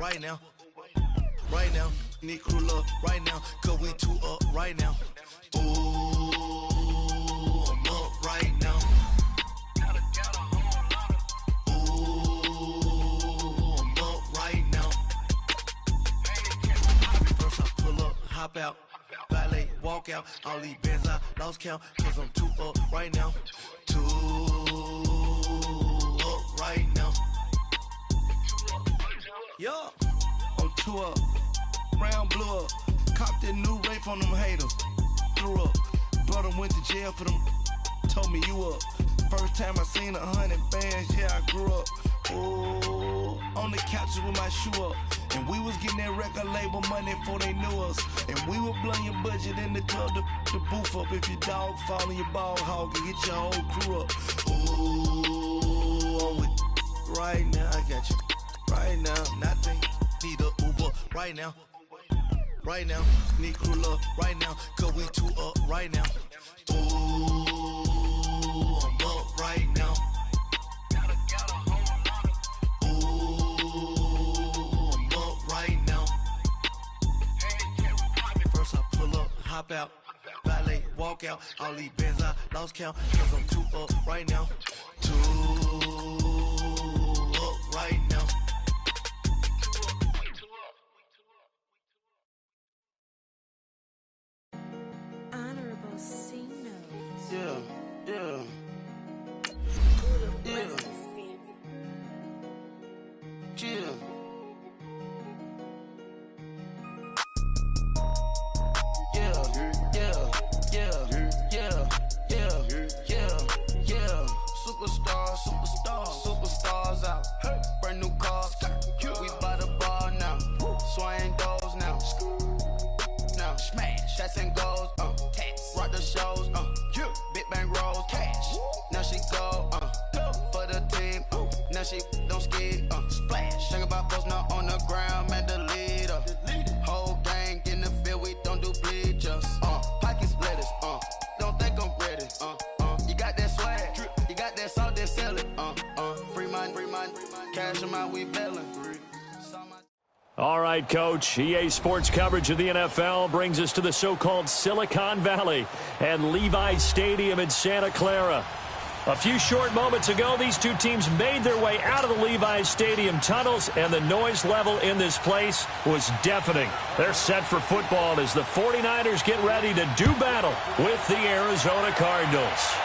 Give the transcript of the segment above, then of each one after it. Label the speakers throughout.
Speaker 1: right now. Right now, need crew up right now, cause we two up right now. Ooh, I'm up right now. Ooh, I'm up right now. First I pull up, hop out, valet, walk out. All these bands I lost count, cause I'm two up right now. Two up right now. Yeah, I'm two up. Round blew up, copped that new rape on them haters. Threw up, brother went to jail for them. Told me you up. First time I seen 100 bands, yeah, I grew up. Ooh, on the couches with my shoe up. And we was getting that record label money before they knew us. And we were blowing your budget in the club to the booth up. If your dog fall in your ball hog and get your whole crew up. Ooh, I'm with right now, I got you. Right now, nothing, need a Uber right now. Right now, need crew up right now, cause we two up right now. Ooh, I'm up right now. Ooh, I'm up right now. First I pull up, hop out, valet, walk out. All these bands I lost count, cause I'm two up right now. Two up right now. Yeah, yeah, yeah, chill. Yeah, yeah, yeah, yeah, yeah, yeah, yeah. Superstars out. Brand new cars, we by the bar now. Swaying doors now. Now smash, shots and goals, tax. Rock the shows, big bang rolls, cash. Now she go, for the team, now she don't ski, splash. Think about post now on the ground, man, the leader. Whole gang in the field, we don't do bleachers. Pockets lettuce, don't think I'm ready, you got that swag, you got that salt, that sell it, free mind, cash amount, we bailing.
Speaker 2: All right, Coach. EA Sports coverage of the NFL brings us to the so-called Silicon Valley and Levi's Stadium in Santa Clara. A few short moments ago, these two teams made their way out of the Levi's Stadium tunnels, and the noise level in this place was deafening. They're set for football as the 49ers get ready to do battle with the Arizona Cardinals.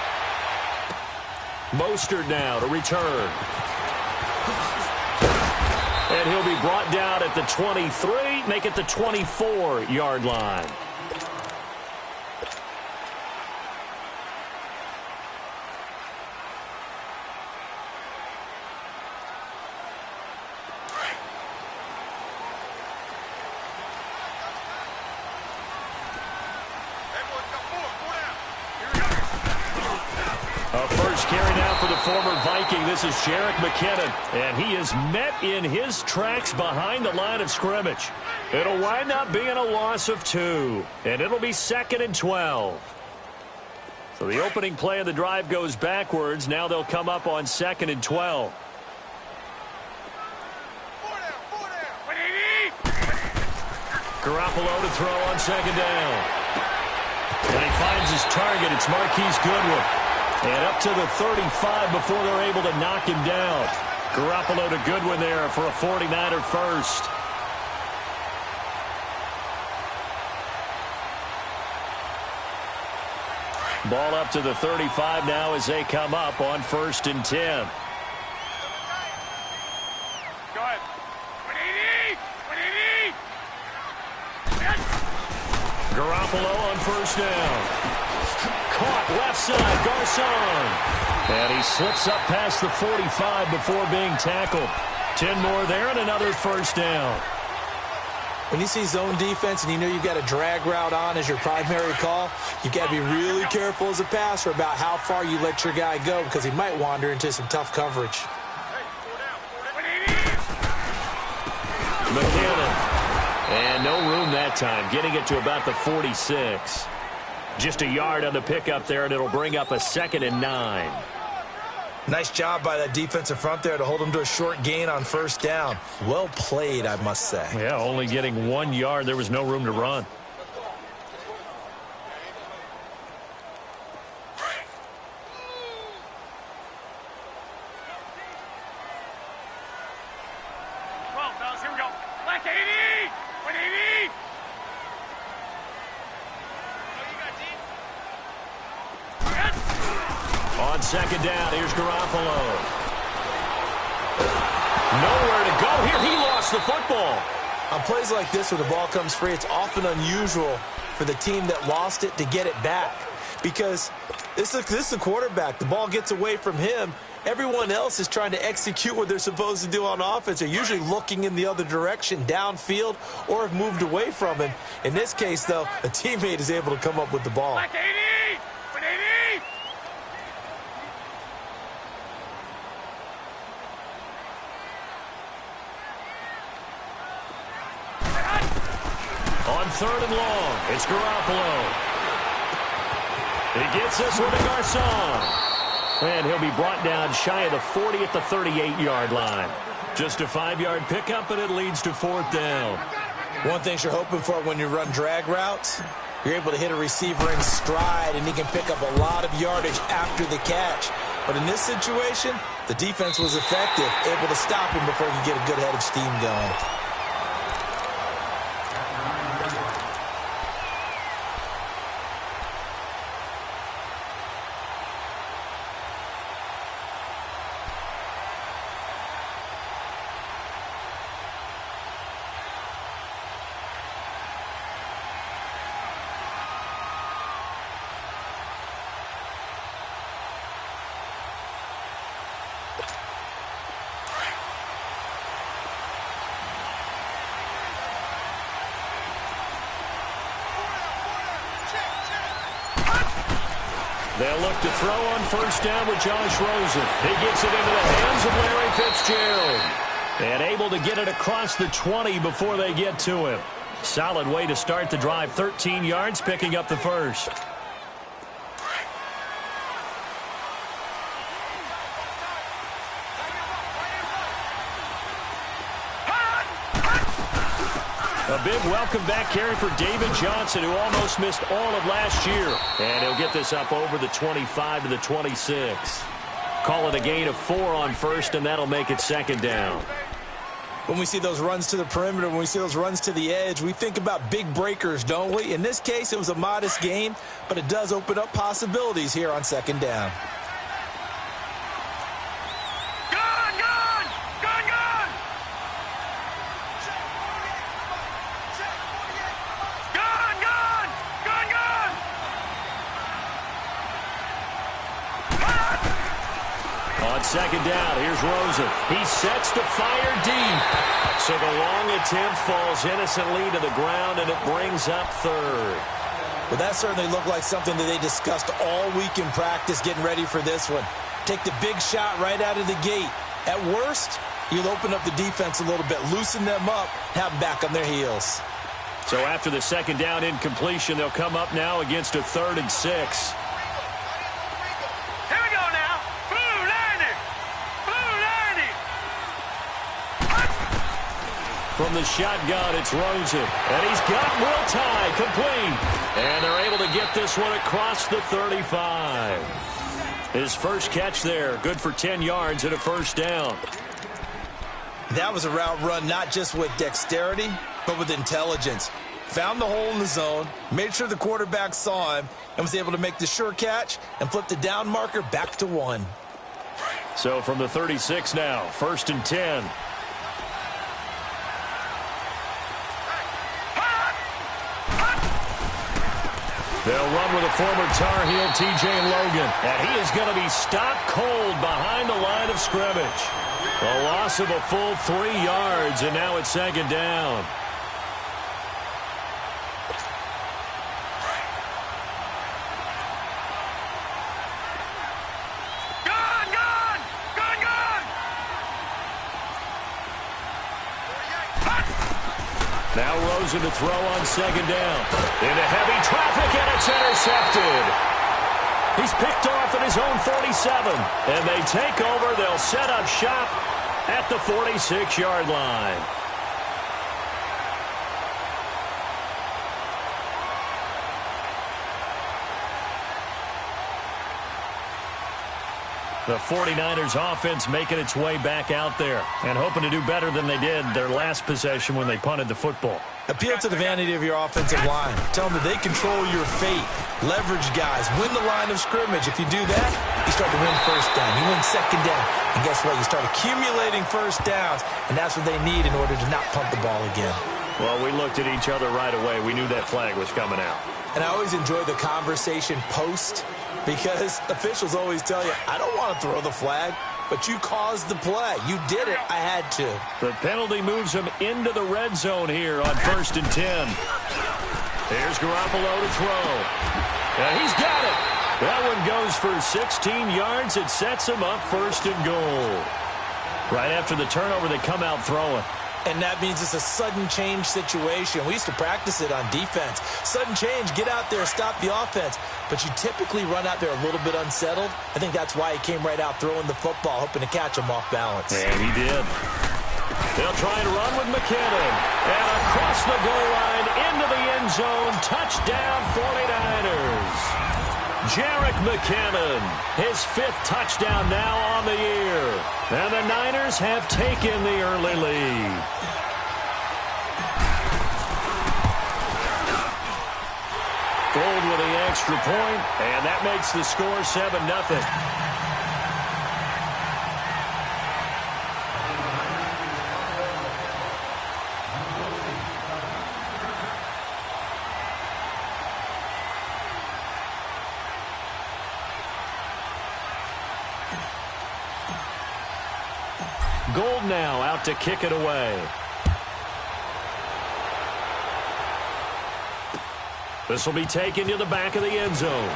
Speaker 2: Mostert now to return. And he'll be brought down at the 23, make it the 24-yard line. A first carry now for the former Viking. This is Jerick McKinnon, and he is met in his tracks behind the line of scrimmage. It'll wind up being a loss of 2, and it'll be 2nd and 12. So the opening play of the drive goes backwards. Now they'll come up on 2nd and 12. Garoppolo to throw on 2nd down. And he finds his target. It's Marquise Goodwin. And up to the 35 before they're able to knock him down. Garoppolo to Goodwin there for a 49er first. Ball up to the 35 now as they come up on 1st and 10.
Speaker 3: Go ahead.
Speaker 2: Garoppolo on 1st down. Caught left side, Garcon. And he slips up past the 45 before being tackled. 10 more there and another 1st down.
Speaker 4: When you see zone defense and you know you've got a drag route on as your primary call, you've got to be really careful as a passer about how far you let your guy go because he might wander into some tough coverage.
Speaker 2: McKinnon. And no room that time, getting it to about the 46. Just a yard on the pickup there, and it'll bring up a 2nd and 9.
Speaker 4: Nice job by that defensive front there to hold them to a short gain on first down. Well played, I must say.
Speaker 2: Yeah, only getting 1 yard. There was no room to run. On second down, here's Garoppolo. Nowhere to go here. He lost the football.
Speaker 4: On plays like this where the ball comes free, it's often unusual for the team that lost it to get it back. Because this is a quarterback. The ball gets away from him. Everyone else is trying to execute what they're supposed to do on offense. They're usually looking in the other direction, downfield, or have moved away from him. In this case, though, a teammate is able to come up with the ball.
Speaker 2: On third and long, it's Garoppolo. He gets this one to Garcon. And he'll be brought down shy of the 40 at the 38-yard line. Just a 5-yard pickup, and it leads to fourth down.
Speaker 4: One thing you're hoping for when you run drag routes, you're able to hit a receiver in stride, and he can pick up a lot of yardage after the catch. But in this situation, the defense was effective, able to stop him before he could get a good head of steam going.
Speaker 2: They'll look to throw on first down with Josh Rosen. He gets it into the hands of Larry Fitzgerald. And able to get it across the 20 before they get to him. Solid way to start the drive. 13 yards, picking up the first. A big welcome back carry for David Johnson, who almost missed all of last year. And he'll get this up over the 25 to the 26. Call it a gain of 4 on first, and that'll make it second down.
Speaker 4: When we see those runs to the perimeter, when we see those runs to the edge, we think about big breakers, don't we? In this case, it was a modest gain, but it does open up possibilities here on second down.
Speaker 2: Second down, here's Rosen. He sets to fire deep. So the long attempt falls innocently to the ground, and it brings up third.
Speaker 4: Well, that certainly looked like something that they discussed all week in practice getting ready for this one. Take the big shot right out of the gate. At worst, you'll open up the defense a little bit, loosen them up, have them back on their heels.
Speaker 2: So after the second down incompletion, they'll come up now against a 3rd and 6. From the shotgun, it's Rosen. And he's got Will Tye complete. And they're able to get this one across the 35. His first catch there, good for 10 yards and a first down.
Speaker 4: That was a route run not just with dexterity, but with intelligence. Found the hole in the zone, made sure the quarterback saw him, and was able to make the sure catch and flip the down marker back to 1.
Speaker 2: So from the 36 now, 1st and 10. They'll run with a former Tar Heel, T.J. Logan. And he is going to be stopped cold behind the line of scrimmage. A loss of a full 3 yards, and now it's second down. Now Rosen to throw on second down. Into heavy traffic, and it's intercepted. He's picked off at his own 47. And they take over. They'll set up shop at the 46-yard line. The 49ers offense making its way back out there and hoping to do better than they did their last possession when they punted the football.
Speaker 4: Appeal to the vanity of your offensive line. Tell them that they control your fate. Leverage guys. Win the line of scrimmage. If you do that, you start to win first down. You win second down. And guess what? You start accumulating first downs, and that's what they need in order to not punt the ball again.
Speaker 2: Well, we looked at each other right away. We knew that flag was coming out.
Speaker 4: And I always enjoy the conversation post, because officials always tell you, I don't want to throw the flag, but you caused the play. You did it. I had to.
Speaker 2: The penalty moves him into the red zone here on 1st and 10. Here's Garoppolo to throw. And he's got it. That one goes for 16 yards. It sets him up 1st and goal. Right after the turnover, they come out throwing.
Speaker 4: And that means it's a sudden change situation. We used to practice it on defense. Sudden change, get out there, stop the offense. But you typically run out there a little bit unsettled. I think that's why he came right out throwing the football, hoping to catch him off balance.
Speaker 2: And he did. They'll try and run with McKinnon. And across the goal line, into the end zone, touchdown 49ers. Jerick McKinnon, his 5th touchdown now on the year. And the Niners have taken the early lead. Gold with the extra point, and that makes the score 7-0. Gold now out to kick it away. This will be taken to the back of the end zone.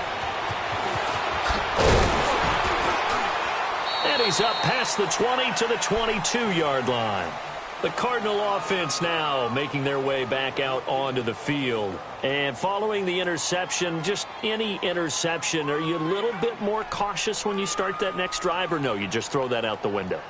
Speaker 2: And he's up past the 20 to the 22-yard line. The Cardinal offense now making their way back out onto the field. And following the interception, just any interception, are you a little bit more cautious when you start that next drive, or no, you just throw that out the window?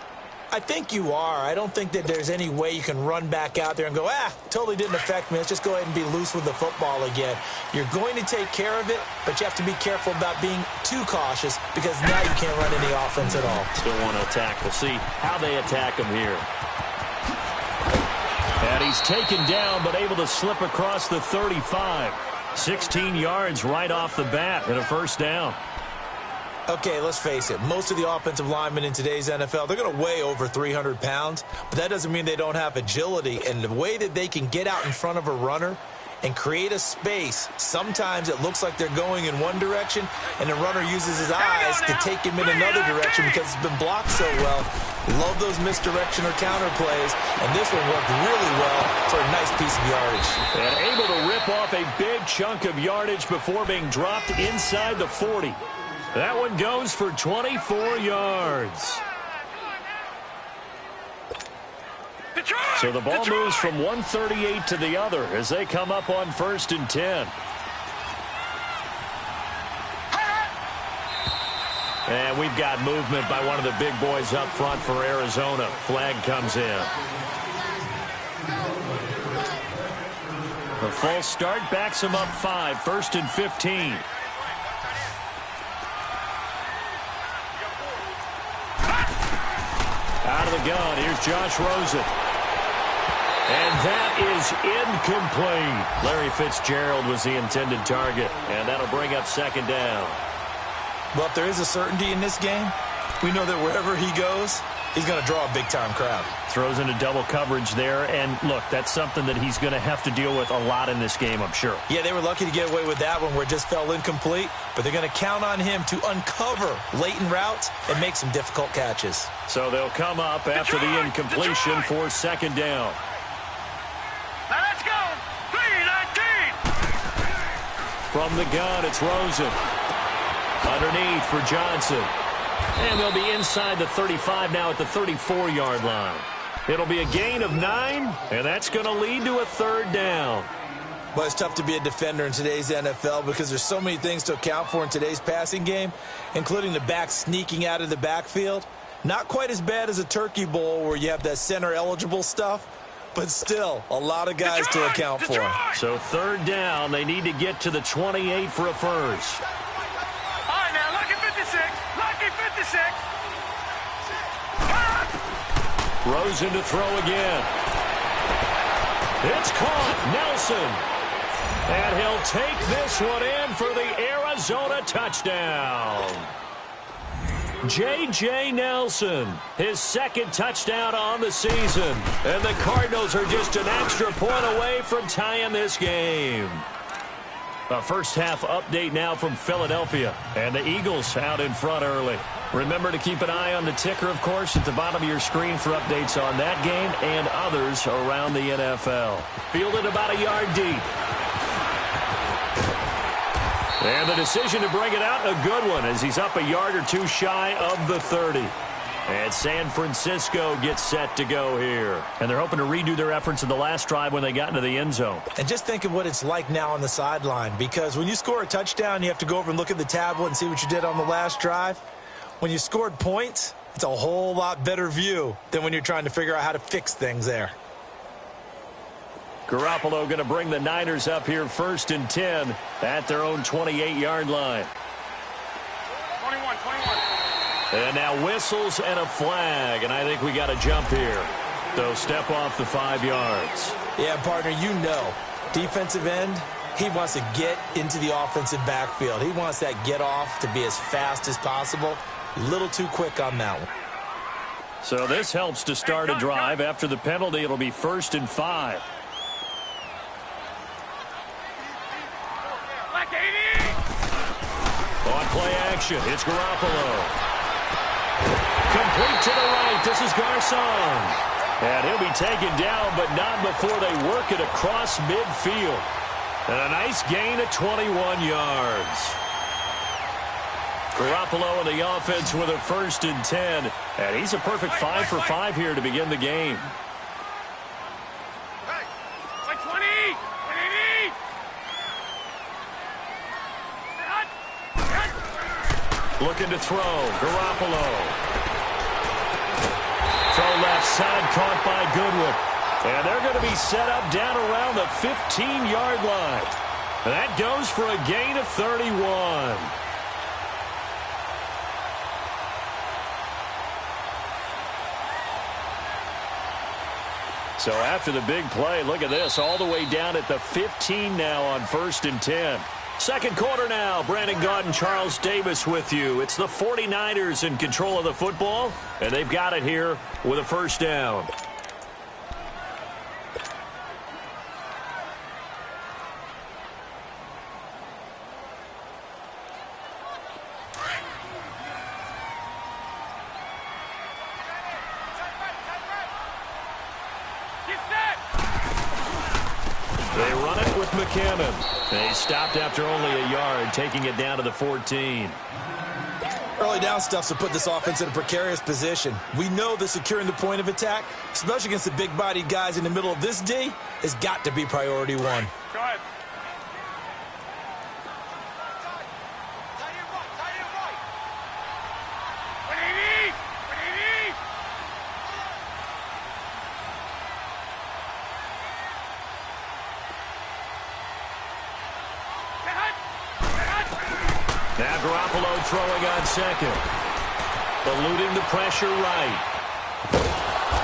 Speaker 4: I think you are. I don't think that there's any way you can run back out there and go, totally didn't affect me. Let's just go ahead and be loose with the football again. You're going to take care of it, but you have to be careful about being too cautious, because now you can't run any offense at all.
Speaker 2: Still want to attack. We'll see how they attack him here. And he's taken down, but able to slip across the 35. 16 yards right off the bat and a 1st down.
Speaker 4: Okay, let's face it. Most of the offensive linemen in today's NFL, they're going to weigh over 300 pounds, but that doesn't mean they don't have agility. And the way that they can get out in front of a runner and create a space, sometimes it looks like they're going in one direction, and the runner uses his eyes to take him in another direction because it's been blocked so well. Love those misdirection or counter plays, and this one worked really well for a nice piece of yardage.
Speaker 2: And able to rip off a big chunk of yardage before being dropped inside the 40. That one goes for 24 yards. So the ball moves from 138 to the other as they come up on 1st and 10. And we've got movement by one of the big boys up front for Arizona. Flag comes in. The false start backs him up 5, 1st and 15. Out of the gun, here's Josh Rosen. And that is incomplete. Larry Fitzgerald was the intended target, and that'll bring up 2nd down.
Speaker 4: Well, if there is a certainty in this game, we know that wherever he goes, he's going to draw a big-time crowd.
Speaker 2: Throws into double coverage there, and look, that's something that he's going to have to deal with a lot in this game, I'm sure.
Speaker 4: Yeah, they were lucky to get away with that one where it just fell incomplete, but they're going to count on him to uncover latent routes and make some difficult catches.
Speaker 2: So they'll come up after the incompletion for 2nd down.
Speaker 3: Now let's go. 3-19.
Speaker 2: From the gun, it's Rosen. Underneath for Johnson. And they'll be inside the 35 now at the 34-yard line. It'll be a gain of 9, and that's going to lead to a 3rd down.
Speaker 4: Well, it's tough to be a defender in today's NFL because there's so many things to account for in today's passing game, including the back sneaking out of the backfield. Not quite as bad as a turkey bowl where you have that center-eligible stuff, but still a lot of guys to account for.
Speaker 2: So third down, they need to get to the 28 for a first.
Speaker 3: All right, now, lucky 56. Lucky 56.
Speaker 2: Rosen to throw again. It's caught. Nelson. And he'll take this one in for the Arizona touchdown. J.J. Nelson, his second touchdown on the season. And the Cardinals are just an extra point away from tying this game. A first half update now from Philadelphia. And the Eagles out in front early. Remember to keep an eye on the ticker, of course, at the bottom of your screen for updates on that game and others around the NFL. Fielded about a yard deep. And the decision to bring it out, a good one, as he's up a yard or two shy of the 30. And San Francisco gets set to go here. And they're hoping to redo their efforts in the last drive when they got into the end zone.
Speaker 4: And just think of what it's like now on the sideline, because when you score a touchdown, you have to go over and look at the tablet and see what you did on the last drive. When you scored points, it's a whole lot better view than when you're trying to figure out how to fix things there.
Speaker 2: Garoppolo going to bring the Niners up here first and 10 at their own 28-yard line.
Speaker 3: 21.
Speaker 2: And now whistles and a flag, and I think we got a jump here. They'll step off the 5 yards.
Speaker 4: Yeah, partner, you know, defensive end, he wants to get into the offensive backfield. He wants that get off to be as fast as possible. A little too quick on that one.
Speaker 2: So this helps to start a drive. After the penalty, it'll be 1st and 5. On play action, it's Garoppolo. Complete to the right, this is Garcon. And he'll be taken down, but not before they work it across midfield. And a nice gain of 21 yards. Garoppolo and the offense with a 1st and 10. And he's a perfect 5 for 5 here to begin the game.
Speaker 3: Like 20.
Speaker 2: Looking to throw. Garoppolo. Throw left side, caught by Goodwin. And they're going to be set up down around the 15-yard line. And that goes for a gain of 31. So after the big play, look at this, all the way down at the 15 now on 1st and 10. Second quarter now. Brandon Gaudin, Charles Davis with you. It's the 49ers in control of the football, and they've got it here with a 1st down. They run it with McCammon. They stopped after only a yard, taking it down to the 14.
Speaker 4: Early down stuff to put this offense in a precarious position. We know that securing the point of attack, especially against the big-bodied guys in the middle of this D, has got to be priority one.
Speaker 3: Go ahead.
Speaker 2: Now Garoppolo throwing on second. Eluding the pressure right.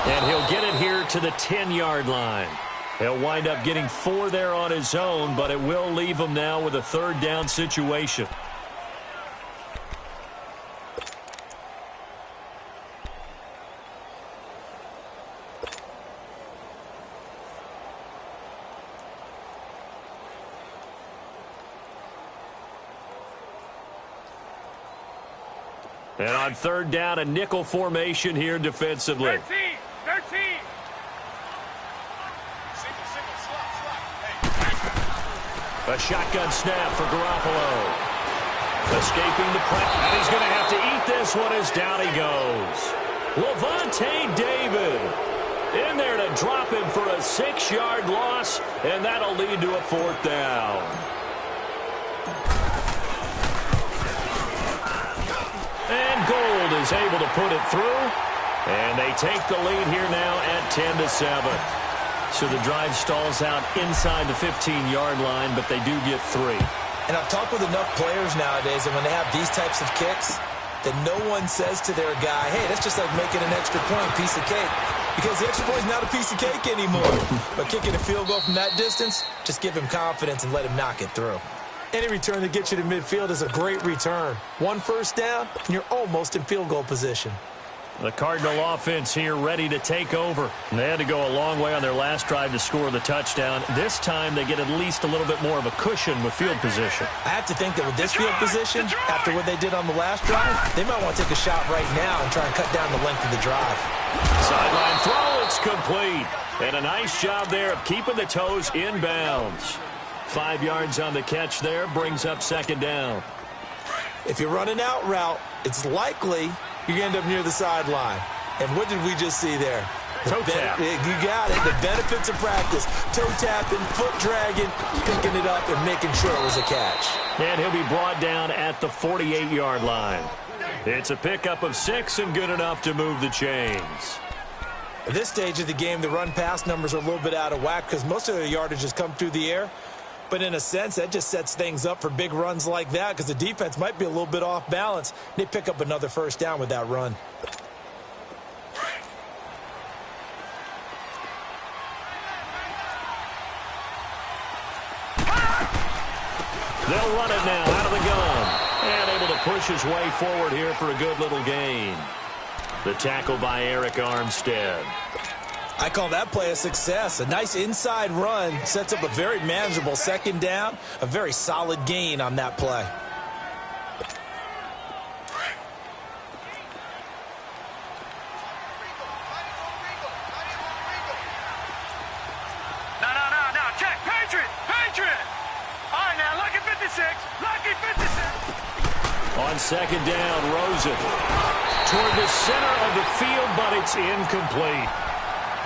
Speaker 2: And he'll get it here to the 10-yard line. He'll wind up getting 4 there on his own, but it will leave him now with a 3rd down situation. And on 3rd down, a nickel formation here defensively.
Speaker 3: 13.
Speaker 2: A shotgun snap for Garoppolo. Escaping the press. And he's going to have to eat this one as down he goes. Lavonte David in there to drop him for a 6-yard loss, and that'll lead to a 4th down. And Gold is able to put it through, and they take the lead here now at 10-7. So the drive stalls out inside the 15-yard line, but they do get 3.
Speaker 4: And I've talked with enough players nowadays, and when they have these types of kicks, that no one says to their guy, hey, that's just like making an extra point, piece of cake. Because the extra point is not a piece of cake anymore. But kicking a field goal from that distance, just give him confidence and let him knock it through. Any return that gets you to midfield is a great return. 1 first down, and you're almost in field goal position.
Speaker 2: The Cardinal offense here ready to take over. And they had to go a long way on their last drive to score the touchdown. This time they get at least a little bit more of a cushion with field position.
Speaker 4: I have to think that with this field position, after what they did on the last drive, they might want to take a shot right now and try and cut down the length of the drive.
Speaker 2: Sideline throw, it's complete. And a nice job there of keeping the toes in bounds. 5 yards on the catch there, brings up 2nd down.
Speaker 4: If you run an out route, it's likely you end up near the sideline. And what did we just see there?
Speaker 2: Toe tap.
Speaker 4: You got it. The benefits of practice. Toe tapping, foot dragging, picking it up and making sure it was a catch.
Speaker 2: And he'll be brought down at the 48-yard line. It's a pickup of 6 and good enough to move the chains.
Speaker 4: At this stage of the game, the run-pass numbers are a little bit out of whack because most of the yardage has come through the air. But in a sense, that just sets things up for big runs like that because the defense might be a little bit off balance. They pick up another first down with that run.
Speaker 2: They'll run it now out of the gun. And able to push his way forward here for a good little gain. The tackle by Eric Armstead.
Speaker 4: I call that play a success. A nice inside run sets up a very manageable 2nd down. A very solid gain on that play.
Speaker 3: No. Check. Patriot. All right, now, lucky 56. Lucky 56.
Speaker 2: On 2nd down, Rosen. Toward the center of the field, but it's incomplete.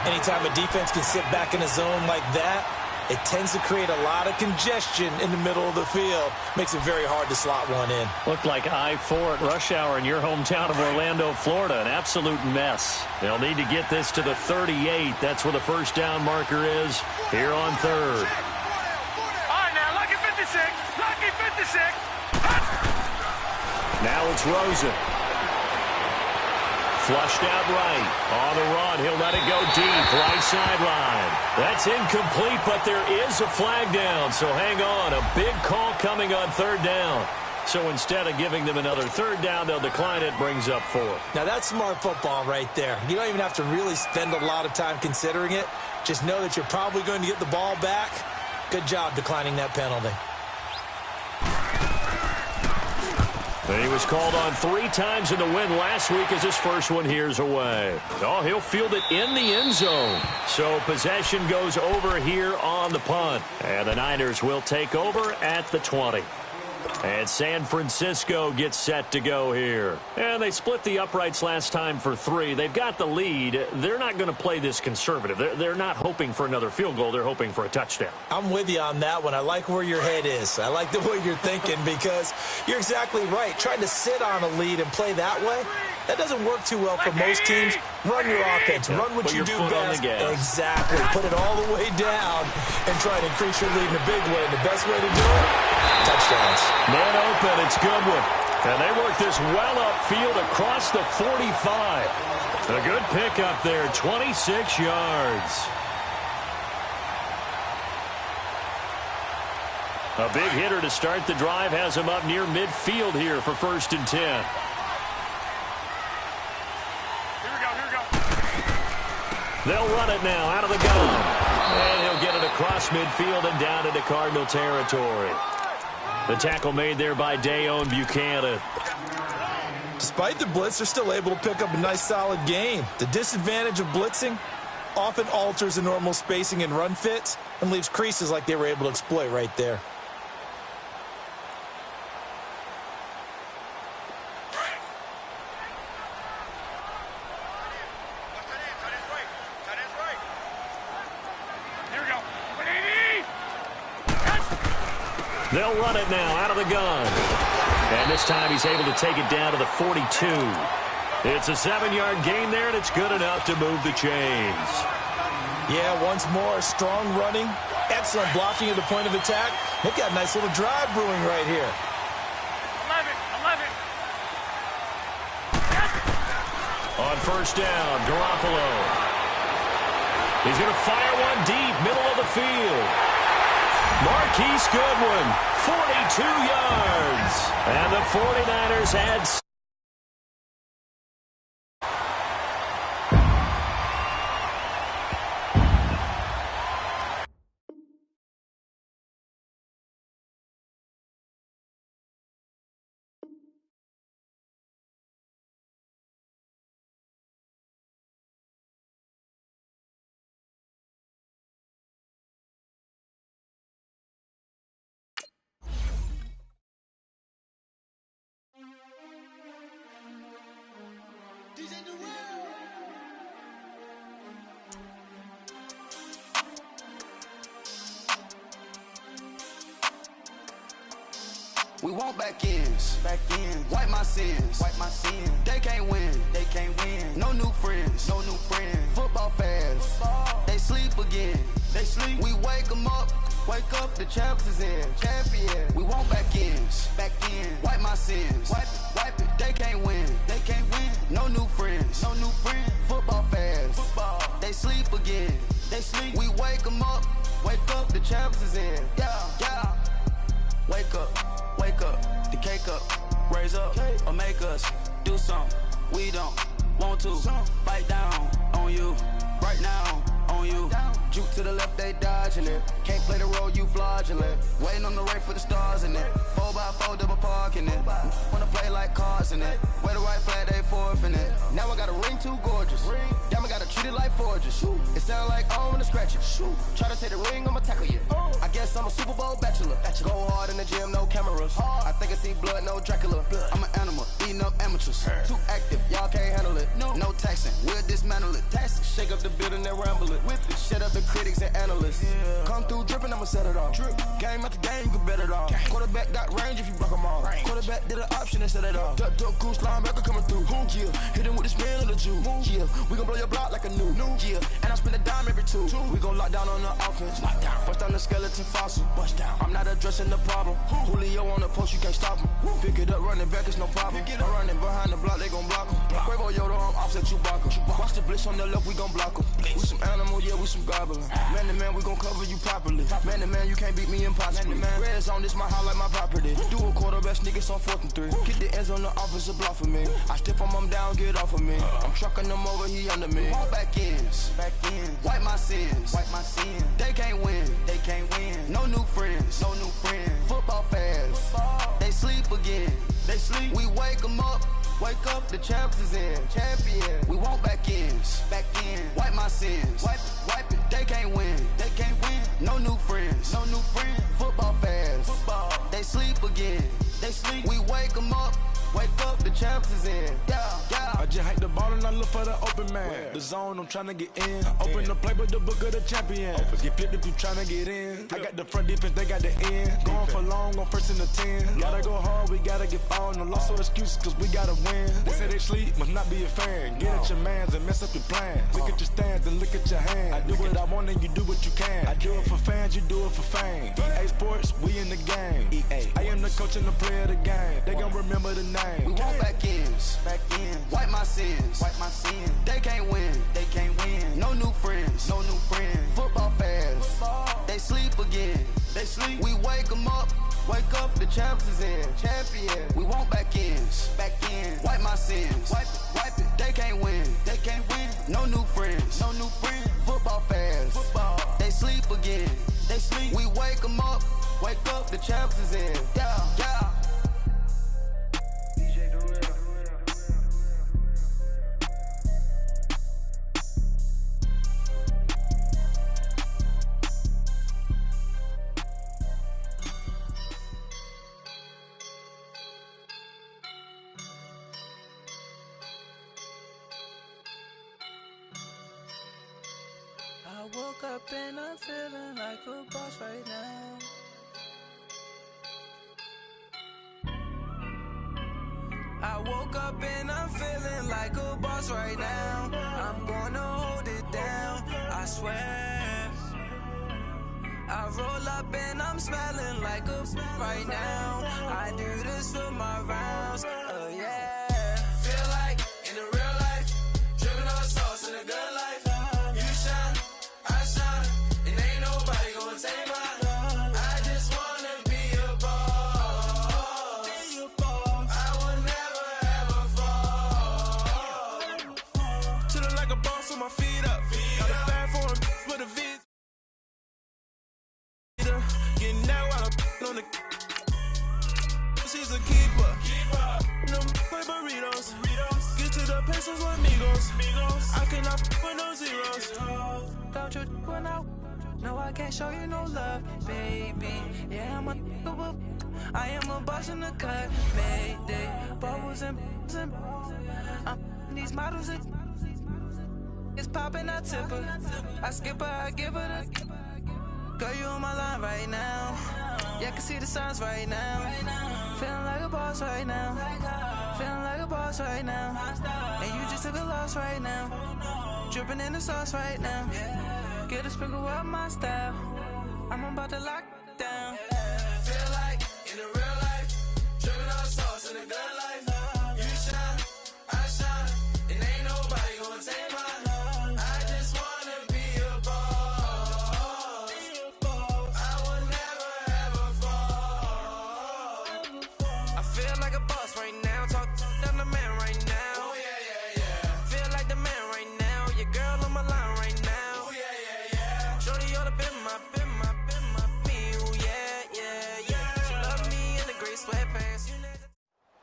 Speaker 4: Anytime a defense can sit back in a zone like that, it tends to create a lot of congestion in the middle of the field. Makes it very hard to slot one in.
Speaker 2: Looked like I-4 at rush hour in your hometown of Orlando, Florida. An absolute mess. They'll need to get this to the 38. That's where the first down marker is here on 3rd.
Speaker 3: All right, now, lucky 56. Lucky 56.
Speaker 2: Now it's Rosen. Flushed out right. On the run, he'll let it go deep. Right sideline. That's incomplete, but there is a flag down. So hang on. A big call coming on 3rd down. So instead of giving them another 3rd down, they'll decline it. Brings up 4.
Speaker 4: Now that's smart football right there. You don't even have to really spend a lot of time considering it. Just know that you're probably going to get the ball back. Good job declining that penalty.
Speaker 2: And he was called on 3 times in the win last week as his first one here's away. Oh, he'll field it in the end zone. So possession goes over here on the punt. And the Niners will take over at the 20. And San Francisco gets set to go here. And they split the uprights last time for 3. They've got the lead. They're not going to play this conservative. They're not hoping for another field goal. They're hoping for a touchdown.
Speaker 4: I'm with you on that one. I like where your head is. I like the way you're thinking because you're exactly right. Trying to sit on a lead and play that way, that doesn't work too well for most teams. Run your offense. Run what you do best. Exactly. Put it all the way down and try to increase your lead in a big way. And the best way to do it, touchdowns.
Speaker 2: Man open, it's Goodwin. And they work this well upfield across the 45. A good pickup there, 26 yards. A big hitter to start the drive has him up near midfield here for 1st and 10.
Speaker 3: Here we go.
Speaker 2: They'll run it now out of the gun. And he'll get it across midfield and down into Cardinal territory. The tackle made there by Dayon Buchanan.
Speaker 4: Despite the blitz, they're still able to pick up a nice solid gain. The disadvantage of blitzing often alters the normal spacing and run fits and leaves creases like they were able to exploit right there.
Speaker 2: They'll run it now out of the gun. And this time he's able to take it down to the 42. It's a 7-yard gain there, and it's good enough to move the chains.
Speaker 4: Yeah, once more, strong running, excellent blocking at the point of attack. They've got a nice little drive brewing right here.
Speaker 3: 11.
Speaker 2: On first down, Garoppolo. He's going to fire one deep, middle of the field. Marquise Goodwin, 42 yards. And the 49ers had...
Speaker 1: We want back ends, wipe my sins, They can't win, No new friends, Football fans, they sleep again, We wake them up, the champs is in, We want back ends, wipe my sins, wipe it. They can't win, No new friends, Football fans, they sleep again, We wake them up, the champs is in, yeah. Wake up, the cake up, raise up, or make us do something we don't want to. Bite down on you, right now on you. Juke to the left, they dodging it. Can't play the role, you fraudulent. Waiting on the right for the stars in it. 4x4 double parking it. Wanna play like cars in it. Wear the white flag, they forfeit it. Now I got a ring too gorgeous. Damn, I gotta treat it like forges. It sound like I wanna scratch it. Try to take the ring, I'ma tackle you. I guess I'm a Super Bowl bachelor. Go hard in the gym, no cameras. I think I see blood, no Dracula. I'm an animal, eating up amateurs. Too active, y'all can't handle it. No taxing, we'll dismantle it. Shake up the building and ramble it. Shut up the critics and analysts. Come through dripping, I'ma set it off. Game after game, you can bet it off. Quarterback got range if you block them off. Quarterback did an option and set it off. Duck, goose, linebacker coming through. Yeah, hit him with the spin of the Jew. Yeah, we gon' blow your block like a new. Yeah, and I spend a dime every two. We gon' lock down on the offense. Bust down the skeleton fossil. I'm not addressing the problem. Julio on the post, you can't stop him. Pick it up, running back, it's no problem. I'm running behind the block, they gon' block him. Quavo Yoda, I'm offset Chewbacca. Watch the blitz on the left, we gon' block him. We some animal, yeah, we some goblin. Man to man, we gon' cover you properly. Man to man, you can't beat me impossible. Red zone, this my house like my property. Do a quarterback sneak, it's on 4th and 3. Get the ends on the offensive block for me. I step on them down, get off of me. I'm trucking them over, he under me. Back ends, wipe my sins, They can't win, No new friends, Football fans, they sleep again, We wake them up, the champs is in, We want back ends, wipe my sins, wipe it. They can't win, No new friends, Football fans, they sleep again, We wake them up, the champs is in, yeah.
Speaker 5: I just hike the ball and I look for the open man. The zone, I'm tryna get in. Open the playbook, the book of the champion. Get flipped if you tryna get in. I got the front defense, they got the end. Going for long, on 1st and the 10. Gotta go hard, we gotta get fouled. No loss or excuses, cause we gotta win. They say they sleep, must not be a fan. Get at your mans and mess up your plans. Look at your stands and look at your hands. I do what I want and you do what you can. I do it for fans, you do it for fame. EA Sports, we in the game. I am the coach and the player of the game. They gon' remember the name.
Speaker 1: We want back ends, wipe my sins, They can't win, No new friends, Football fans, they sleep again, We wake them up, the champs is in, We want back ends, wipe my sins, wipe it. They can't win, No new friends, Football fans, they sleep again, We wake them up, the champs is in, yeah.
Speaker 6: I woke up and I'm feeling like a boss right now. swear. I roll up and I'm smelling like a right now. I do this for my rounds, oh yeah. Feel like in the real life, dripping on sauce in the good life. You shine, I shine, and ain't nobody gonna take mine. I just wanna be a boss. I would never ever fall.
Speaker 5: Chillin' like a boss with my feet up. Got a bag for him with a V. Getting that while I'm on the. She's a keeper. No play burritos. Get to the pesos with amigos. I cannot with no zeros.
Speaker 6: Don't you run out? No, I can't show you no love, baby. Yeah, I am a boss in the cut. Mayday, bubbles and these models. It's popping, I tip her. I skip her, I give her the. Girl, you on my line right now. Yeah, I can see the signs right now. Feeling like a boss right now. Feeling like a boss right now. And you just took a loss right now. Dripping in the sauce right now. Get a sprinkle up my style. I'm about to lock down.
Speaker 5: Feel like in the real life, dripping on sauce in the good life. You shine, I shine, and ain't nobody gonna take mine. I just wanna be a boss. I would never ever fall.
Speaker 6: I feel like a boss right now. Talk to the man right now.
Speaker 5: Oh yeah.
Speaker 6: Feel like the man right now. Your girl on my line right now.
Speaker 5: Oh yeah.
Speaker 6: Shorty ought to be my me. Ooh, yeah. She love me in the gray sweatpants.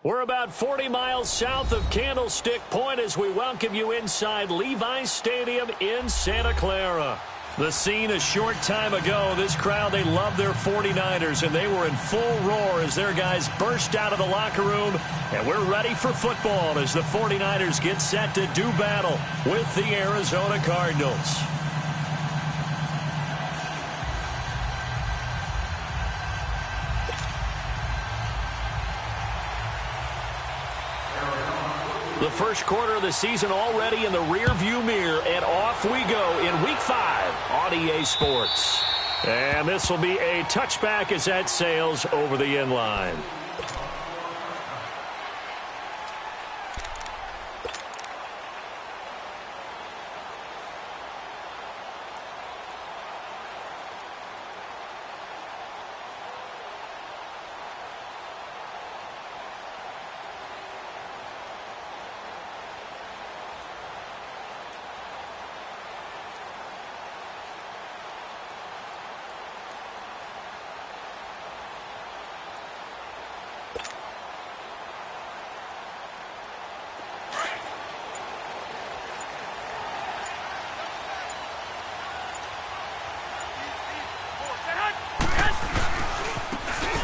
Speaker 2: We're about 40 miles south of Candlestick Point as we welcome you inside Levi Stadium in Santa Clara. The scene a short time ago, this crowd, they love their 49ers, and they were in full roar as their guys burst out of the locker room. And we're ready for football as the 49ers get set to do battle with the Arizona Cardinals. The first quarter of the season already in the rearview mirror, and off we go in Week 5 on EA Sports. And this will be a touchback as that sails over the end line.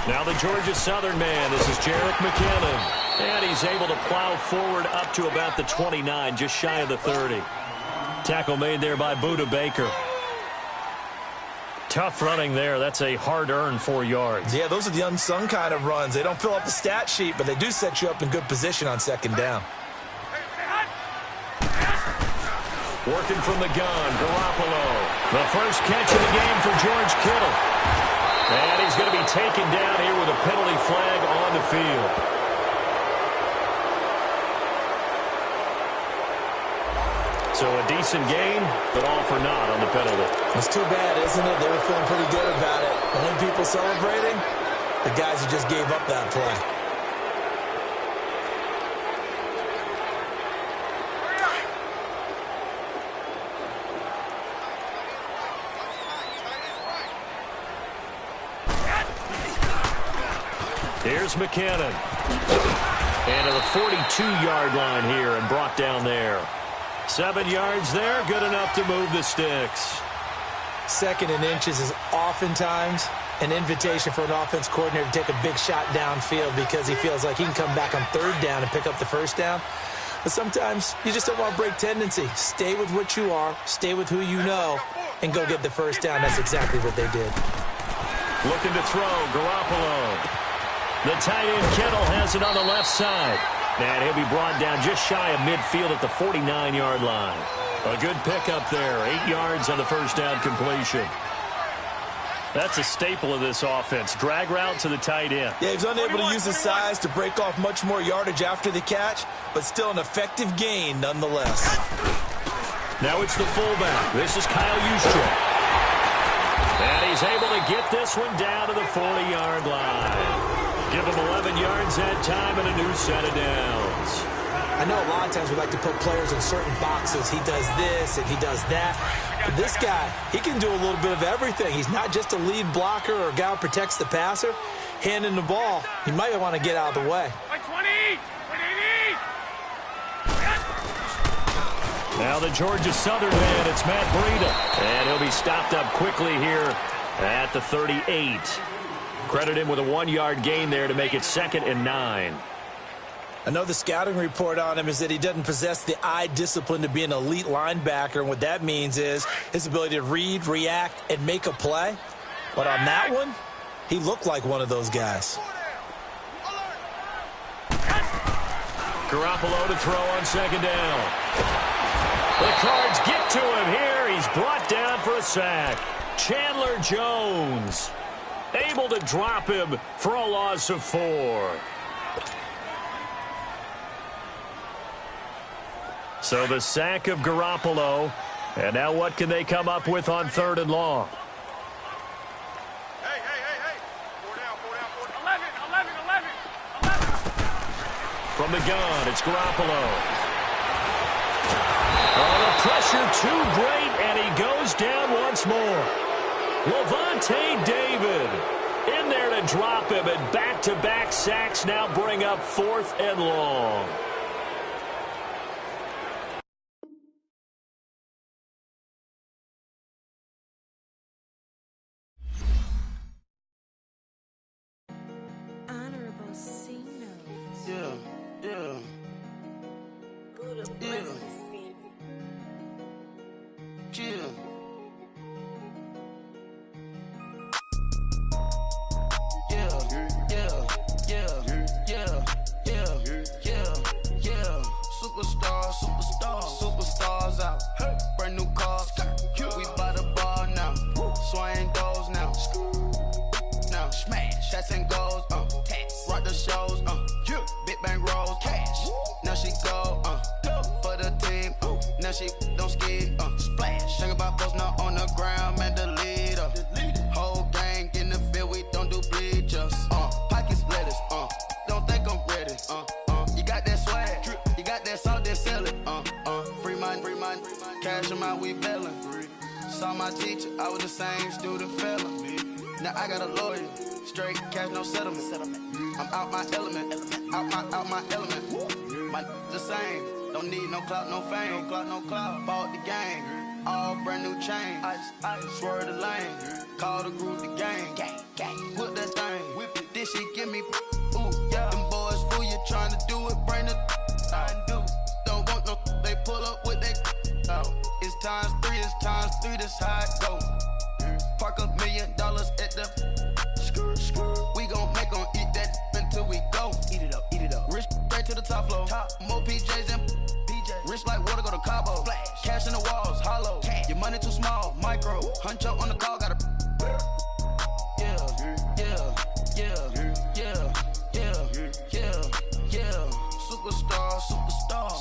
Speaker 2: Now the Georgia Southern man, this is Jerick McKinnon. And he's able to plow forward up to about the 29, just shy of the 30. Tackle made there by Buda Baker. Tough running there. That's a hard-earned 4 yards.
Speaker 4: Yeah, those are the unsung kind of runs. They don't fill up the stat sheet, but they do set you up in good position on second down.
Speaker 2: Working from the gun, Garoppolo. The first catch of the game for George Kittle. And he's going to be taken down here with a penalty flag on the field. So a decent gain, but all for naught on the penalty.
Speaker 4: It's too bad, isn't it? They were feeling pretty good about it. The only people celebrating, the guys who just gave up that play.
Speaker 2: Here's McKinnon. And to the 42-yard line here and brought down there. 7 yards there, good enough to move the sticks.
Speaker 4: Second and inches is oftentimes an invitation for an offense coordinator to take a big shot downfield because he feels like he can come back on third down and pick up the first down. But sometimes you just don't want to break tendency. Stay with what you are, stay with who you know, and go get the first down. That's exactly what they did.
Speaker 2: Looking to throw, Garoppolo. The tight end Kittle has it on the left side. And he'll be brought down just shy of midfield at the 49-yard line. A good pickup there. 8 yards on the first down completion. That's a staple of this offense. Drag route to the tight end.
Speaker 4: Yeah, he's unable to use his size to break off much more yardage after the catch, but still an effective gain nonetheless.
Speaker 2: Now it's the fullback. This is Kyle Juszczyk. And he's able to get this one down to the 40-yard line. Give him 11 yards that time and a new set of downs.
Speaker 4: I know a lot of times we like to put players in certain boxes. He does this and he does that. But this guy, he can do a little bit of everything. He's not just a lead blocker or a guy who protects the passer. Handing the ball, he might want to get out of the way.
Speaker 2: Now the Georgia Southern man, it's Matt Breida. And he'll be stopped up quickly here at the 38. Credit him with a 1-yard gain there to make it 2nd and 9.
Speaker 4: I know the scouting report on him is that he doesn't possess the eye discipline to be an elite linebacker. And what that means is his ability to read, react, and make a play. But on that one, he looked like one of those guys.
Speaker 2: Garoppolo to throw on 2nd down. The Cards get to him here. He's brought down for a sack. Chandler Jones able to drop him for a loss of 4. So the sack of Garoppolo. And now what can they come up with on 3rd and long?
Speaker 3: Hey. 4 down. 11.
Speaker 2: From the gun, it's Garoppolo. Oh, the pressure too great, and he goes down once more. Lavonte David in there to drop him, and back-to-back sacks now bring up 4th and long.
Speaker 7: Superstars out. Brand new cars. We buy the ball now. Swing goals now. Now smash. Shots and goals. Rock the shows. Big bang rolls. Cash. Now she go. For the team. Now she don't ski. Splash. Think about post now on the ground. Man, the leader. Whole gang in the field. We don't do bleachers. Pockets lettuce. Don't think I'm ready. You got that swag. You got that salt, then sell it. Free mind. Cash amount, we bailing. Saw my teacher, I was the same student fella. Now I got a lawyer. Straight cash, no settlement. I'm out my element. Out my element. My the same. Don't need no clout, no fame. No clout. Bought the game. All brand new chain. Ice. Swerve the lane. Call the group the gang. Whip that thing. Whip it. This shit give me. Ooh, yeah. Them boys fool you trying to do it. Bring the. Don't want no. They pull up with they. It's times 3. This how it go. Park $1 million at the. We gon' make 'em eat that until we go. Eat it up. Rich straight to the top floor. More PJs and PJs. Rich like water, go to Cabo. Splash. Cash in the walls, hollow. Cash. Your money too small, micro. Hunch up on the call, gotta.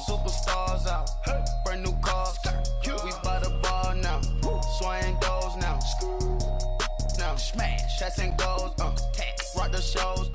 Speaker 7: Superstars out. Brand new cars. We buy the ball now. Swing goals now. Now smash. Shots and goals. Rock the shows.